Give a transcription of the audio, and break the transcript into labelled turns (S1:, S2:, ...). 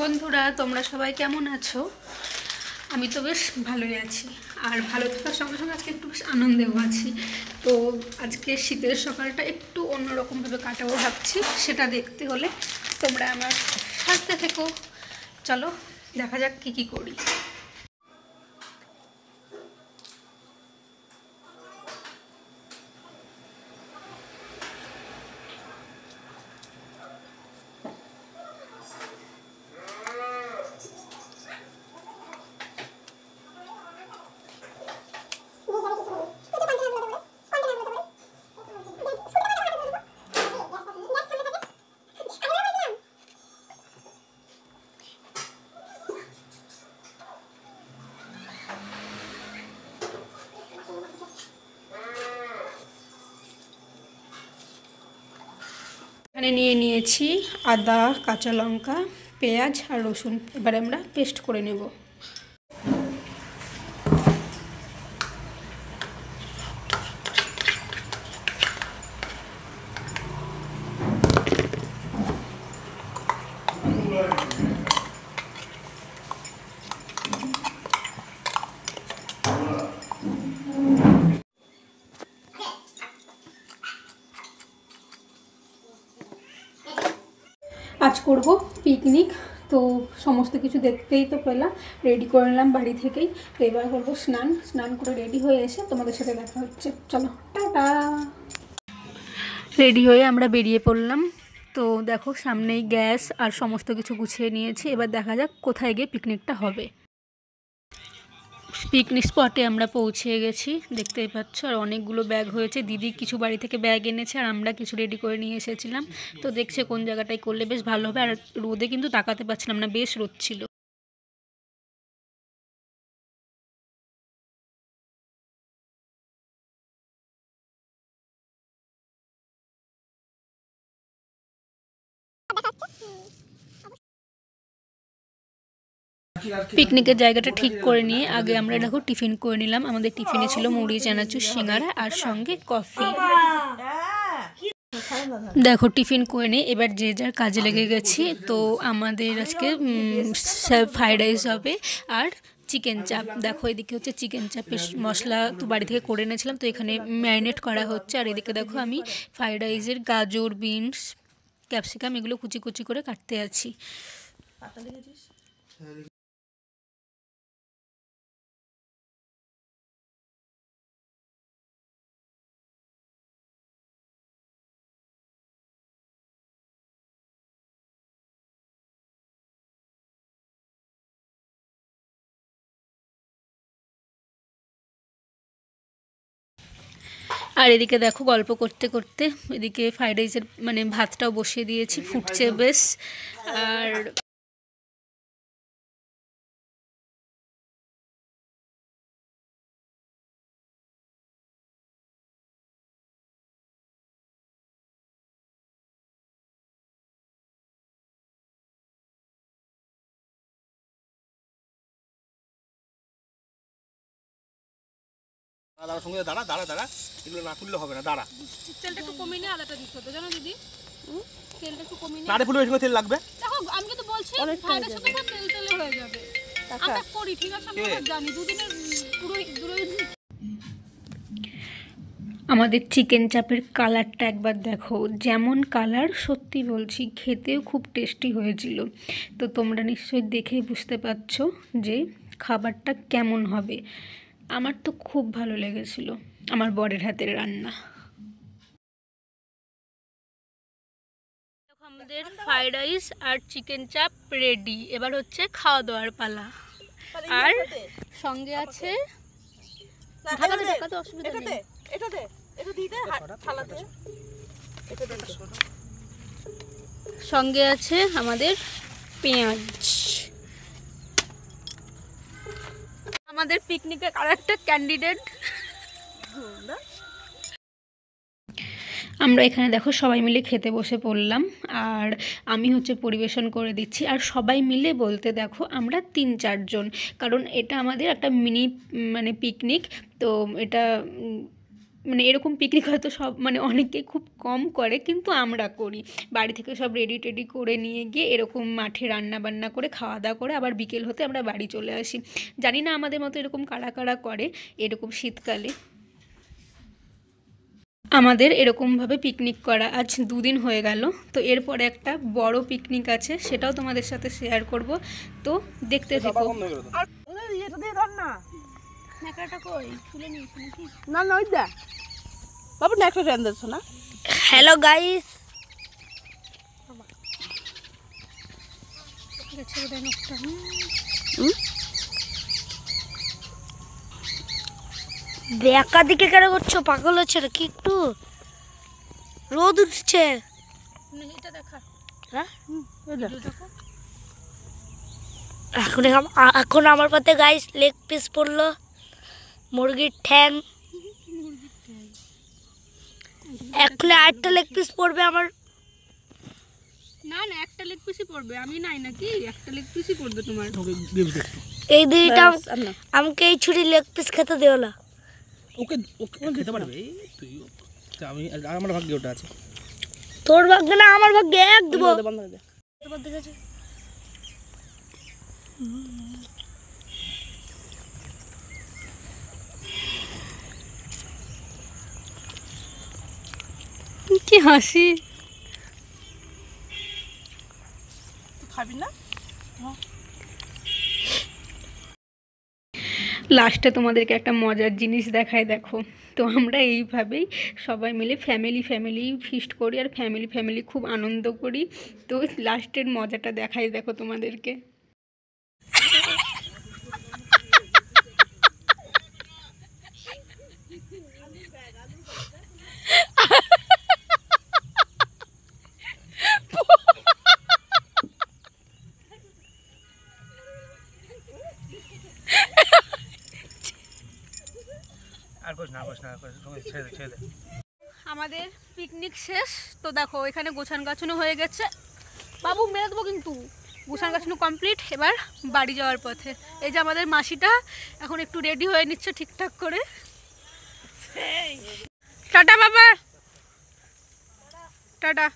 S1: বন্ধুরা তোমরা সবাই কেমন আছো? আমি তো বেশ ভালোই আছি। আর ভালো থাকার সঙ্গে সঙ্গে আজকে একটু বেশ আনন্দেও আছি। তো আজকে শীতের সকালটা একটু অন্যরকমভাবে কাটাবো ভাবছি। সেটা দেখতে হলে তোমরা আমার সাথে থেকো। চলো দেখা যাক কী কী করি। এখানে নিয়ে নিয়েছি আদা, কাঁচা লঙ্কা, পেঁয়াজ আর রসুন। এবার আমরা পেস্ট করে নেব। আজ করব পিকনিক, তো সমস্ত কিছু দেখতেই তো পেলাম। রেডি করে নিলাম বাড়ি থেকেই। তো এবার করবো স্নান করে রেডি হয়ে এসে তোমাদের সাথে দেখা হচ্ছে। চলো টাটা। রেডি হয়ে আমরা বেরিয়ে পড়লাম। তো দেখো সামনেই গ্যাস আর সমস্ত কিছু গুছিয়ে নিয়েছি। এবার দেখা যাক কোথায় গিয়ে পিকনিকটা হবে। পিকনিক স্পটে আমরা পৌঁছে গেছি, দেখতেই পাচ্ছ। আর অনেকগুলো ব্যাগ হয়েছে। দিদি কিছু বাড়ি থেকে ব্যাগ এনেছে আর আমরা কিছু রেডি করে নিয়ে এসেছিলাম। তো দেখছে কোন জায়গাটায় করলে বেশ ভালো হবে। আর রোদে কিন্তু তাকাতে পারছিলাম না, বেশ রোদ ছিল। পিকনিকের জায়গাটা ঠিক করে নিয়ে আগে আমরা দেখো টিফিন করে নিলাম। আমাদের টিফিনে ছিল মুড়ি, চানাচুর, সিঙ্গারা আর সঙ্গে কফি। দেখো টিফিন করে নিয়ে এবার যে যার কাজে লেগে গেছি। তো আমাদের আজকে ফ্রাইড রাইস হবে আর চিকেন চাপ। দেখো এদিকে হচ্ছে চিকেন চাপের মশলা তো বাড়ি থেকে করে এনেছিলাম, তো এখানে ম্যারিনেট করা হচ্ছে। আর এদিকে দেখো আমি ফ্রাইড রাইসের গাজর, বিনস, ক্যাপসিকাম এগুলো কুচি কুচি করে কাটতে আছি। আর এদিকে দেখো গল্প করতে করতে এদিকে ফ্রাইড রাইসের ভাতটাও বসিয়ে দিয়েছি, ফুটছে বেশ। আর
S2: দাঁড়া সঙ্গে দাঁড়া দাঁড়া দাঁড়া, এগুলো না তুললে হবে না। দাঁড়া,
S1: তেলটা একটু কমিয়ে নিয়ে আলাদা দিতে হতো জানো দিদি। তেলটা একটু কমিয়ে
S2: নাড়ে ফুলে বেশি তেল লাগবে।
S1: দেখো আমি তো বলছি ফ্রাইড রাইসের তো তেল তেল হয়ে যাবে। আমরা করি ঠিক আছে, আমি জানি দুদিনের পুরো। আমাদের চিকেন চাপের কালারটা একবার দেখো, যেমন কালার সত্যি বলছি খেতেও খুব টেস্টি হয়েছিল। তো তোমরা নিশ্চয়ই দেখেই বুঝতে পারছো যে খাবারটা কেমন হবে। আমার তো খুব ভালো লেগেছিল আমার বরের হাতের রান্না। আমাদের ফ্রাইড রাইস আর চিকেন চাপ রেডি। এবার হচ্ছে খাওয়া দাওয়ার পালা। আর সঙ্গে আছে অসুবিধা নেই। সঙ্গে আছে আমাদের পেঁয়াজ। আমাদের পিকনিকের আরেকটা ক্যান্ডিডেট। আমরা এখানে দেখো সবাই মিলে খেতে বসে পড়লাম। আর আমি হচ্ছে পরিবেশন করে দিচ্ছি। আর সবাই মিলে বলতে দেখো আমরা ৩-৪ জন, কারণ এটা আমাদের একটা মিনি পিকনিক। তো এটা মানে এরকম পিকনিক হয়তো সব মানে অনেকেই খুব কম করে, কিন্তু আমরা করি। বাড়ি থেকে সব রেডি টেডি করে নিয়ে গিয়ে এরকম মাঠে রান্না বান্না করে খাওয়া দাওয়া করে আবার বিকেল হতে আমরা বাড়ি চলে আসি। জানি না আমাদের মতো এরকম কারা কারা করে এরকম শীতকালে। আমাদের এরকমভাবে পিকনিক করা আজ 2 দিন হয়ে গেল। তো এরপরে একটা বড় পিকনিক আছে, সেটাও তোমাদের সাথে শেয়ার করব। তো দেখতে থাকো।
S3: হ্যালো গাইস, বেকা দিকে কেন করছো? পাগল হচ্ছে নাকি? একটু রোদ উঠছে। হ্যাঁ? এখন আমার পাতে গাইস লেগ পিস পড়লো, মুরগির ঠ্যাং। এখন আরেকটা লেগ পিস পড়বে আমার।
S1: না না, একটা লেগ পিসই পড়বে, আমি নাই নাকি, একটা লেগ পিসই পড়বে তোমার।
S3: এই দুইটা আমাকে এই ছুরি লেগ পিস খেতে দেও না।
S2: ওকে ওকে খেতে পারবে তুই, আমি আমার ভাগ্যে ওটা আছে।
S3: তোর ভাগ্যে না আমার ভাগ্যে, এক দেবো।
S1: কি হাসি!
S3: খাবি না?
S1: লাস্টে তোমাদেরকে একটা মজার জিনিস দেখায়, দেখো। তো আমরা এইভাবেই সবাই মিলে ফ্যামিলি ফিস্ট করি আর ফ্যামিলি খুব আনন্দ করি। তো লাস্টের মজাটা দেখাই, দেখো তোমাদেরকে। আমাদের পিকনিক শেষ। তো দেখো এখানে গোছান গাছানো হয়ে গেছে। বাবু মেরে দেবো কিন্তু। গোছান গাছানো কমপ্লিট, এবার বাড়ি যাওয়ার পথে। এই যে আমাদের মাসিটা এখন একটু রেডি হয়ে নিচ্ছে ঠিকঠাক করে। টাটা বাবা, টাটা।